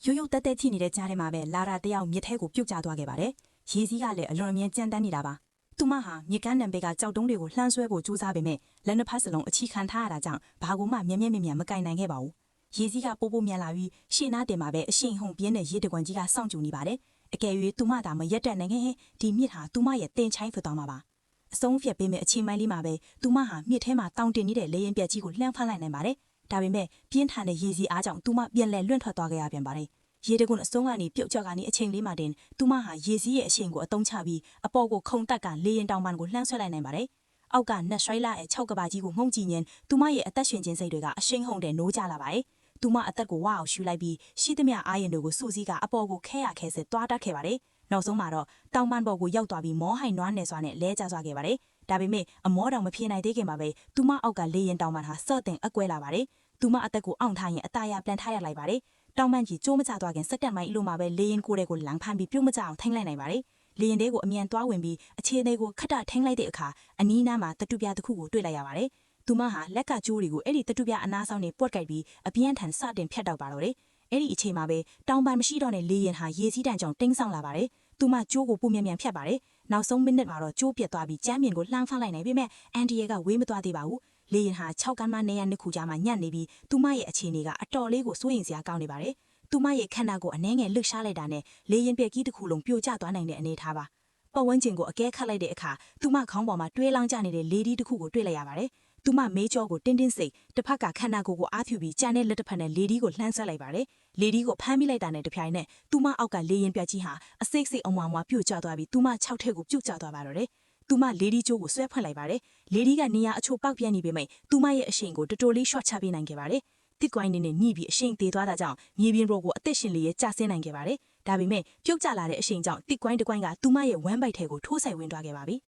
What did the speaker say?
ရိုးရိုးတက်တက်ချိနေတဲ့ကြားထဲမှာပဲလာတာတယောက်မြစ်ထဲကိုပြုတ်ကျသွားခဲ့ပါတယ်။ရေစီးကလည်းအလွန်အမြဲကြမ်းတမ်းနေတာပါ။သူမဟာမြစ်ကမ်းနံဘေးကကြောက်တုံးတွေကိုလှမ်းဆွဲဖို့ကြိုးစားပေမဲ့လက်နှစ်ဖက်စလုံးအချီခံထားရတာကြောင့်ဘာကိုမှမြဲမြဲမြံမကင်နိုင်ခဲ့ပါဘူး။ရေစီးကပိုမြန်လာပြီးရှေ့နားတင်မှာပဲအရှိန်ဟုန်ပြင်းတဲ့ရေတကွန်ကြီးကစောင့်ကြည့်နေပါတယ်။အကယ်၍သူမသာမရက်တက်နိုင်ခဲ့ဒီမြစ်ဟာသူမရဲ့တင်ချိုင်းဖြစ်သွားမှာပါ။အဆုံးဖြတ်ပေးမဲ့အချိန်မိုင်းလေးမှာပဲသူမဟာမြစ်ထဲမှာတောင်တင်နေတဲ့လေရင်ပြက်ကြီးကိုလှမ်းဖမ်းလိုက်နိုင်ပါတယ်။ဒါပေမဲ့ပြင်းထန်တဲ့ရေစီးအားကြောင့်သူမပြန်လဲလွင့်ထွက်သွားခဲ့ရပြန်ပါတယ်။ရေတကွန်အစုံကနေပြုတ်ကျကနေအချိန်လေးမှတင်သူမဟာရေစီးရဲ့အရှိန်ကိုအတုံးချပြီးအပေါ်ကိုခုန်တက်ကလေရင်တောင်ပန်ကိုလှမ်းဆွဲလိုက်နိုင်ပါတယ်။အောက်ကနတ်ရွှိုင်းလာရဲ့6ကဘာကြီးကိုငုံကြည့်ရင်သူမရဲ့အသက်ရှင်ခြင်းစိတ်တွေကအရှိန်ဟုန်တဲ့နိုးကြလာပါတယ်။သူမအသက်ကိုဝါအောင်ရှူလိုက်ပြီးရှိသမျှအားရင်တို့ကိုစူးစီးကအပေါ်ကိုခဲရခဲစစ်သွားတတ်ခဲ့ပါတယ်။နောက်ဆုံးမှာတော့တောင်ပန်ပေါ်ကိုရောက်သွားပြီးမောဟိုင်နွားနယ်စွာနဲ့လဲကျသွားခဲ့ပါတယ်။ဒါပေမဲ့အမောတောင်မပြေနိုင်သေးခင်မှာပဲသူမအောက်ကလေရင်တောင်ပန်ဟာစော့တင်အကွဲလာပါတယ်။သူမအသက်ကိုအောင့်ထားရင်အသားရပြန်ထားရလိုက်ပါတယ်။တောင်ပန်ကြီးကျိုးမချသွားခင်စက္ကန့်ပိုင်းအလိုမှာပဲလေရင်ကိုယ်တွေကိုလမ်းဖမ်းပြီးပြုတ်မချအောင်ထိန်းလိုက်နိုင်ပါတယ်။လေရင်တဲကိုအမြန်သွားဝင်ပြီးအခြေအနေကိုခက်တာထိန်းလိုက်တဲ့အခါအနီးနားမှာတတူပြတစ်ခုကိုတွေ့လိုက်ရပါတယ်။သူမဟာလက်ကကျိုးတွေကိုအဲ့ဒီတတူပြအနားဆောင်နေပွက်ကြိုက်ပြီးအပြင်းထန်စတင်ဖြတ်တောက်ပါတော့တယ်။အဲ့ဒီအချိန်မှာပဲတောင်ပန်မရှိတော့တဲ့လေရင်ဟာရေစီးတန်းကြောင့်တင်းဆောင်လာပါတယ်။သူမကျိုးကိုပုံမြန်ဖြတ်ပါတယ်။နောက်ဆုံးမိနစ်မှာတော့ကျိုးပြတ်သွားပြီးကျမ်းမြင်ကိုလှမ်းဖမ်းလိုက်နိုင်ပေမဲ့အန်ဒီရဲ့ကဝေးမသွားသေးပါဘူး။လေရင်ဟာ6ကမ်းမနေရနှစ်ခုကြားမှာညံ့နေပြီးသူမရဲ့အခြေအနေကအတော်လေးကိုစိုးရိမ်စရာကောင်းနေပါတယ်။သူမရဲ့ခန္ဓာကိုယ်အနှဲငယ်လှုပ်ရှားလိုက်တာနဲ့လေရင်ပြက်ကြီးတစ်ခုလုံးပြိုကျသွားနိုင်တဲ့အနေအထားပါ။ပတ်ဝန်းကျင်ကိုအကဲခတ်လိုက်တဲ့အခါသူမခေါင်းပေါ်မှာတွဲလောင်းကျနေတဲ့လေဒီတစ်ခုကိုတွေ့လိုက်ရပါတယ်။သူမမေးကြောကိုတင်းတင်းစိတ်တစ်ဖက်ကခန္ဓာကိုယ်ကိုအားဖြူပြီးကြံတဲ့လက်တစ်ဖက်နဲ့လေဒီကိုလှမ်းဆွဲလိုက်ပါတယ်။လေဒီကိုဖမ်းမိလိုက်တာနဲ့တပြိုင်နက်သူမအောက်ကလေရင်ပြက်ကြီးဟာအစိတ်စိတ်အမွားမွားပြိုကျသွားပြီးသူမ6ထက်ကိုပြုတ်ကျသွားပါတော့တယ်။သူမလေဒီကျိုးကိုဆွဲဖွင့်လိုက်ပါတယ်။လေဒီကနေရာအချို့ပေါက်ပြန်းနေပေမဲ့သူမရဲ့အရှိန်ကိုတော်တော်လေး short ချပေးနိုင်ခဲ့ပါတယ်။တစ်ကွိုင်းနေနဲ့ညှိပြီးအရှိန်သေးသွားတာကြောင့်မြေပြင်ပေါ်ကိုအသက်ရှင်လေးရဲ့ကျဆင်းနိုင်ခဲ့ပါတယ်။ဒါပေမဲ့ပြုတ်ကျလာတဲ့အရှိန်ကြောင့်တစ်ကွိုင်းတစ်ကွိုင်းကသူမရဲ့ဝမ်းပိုက်ထဲကိုထိုးဆိုင်ဝင်သွားခဲ့ပါပြီ။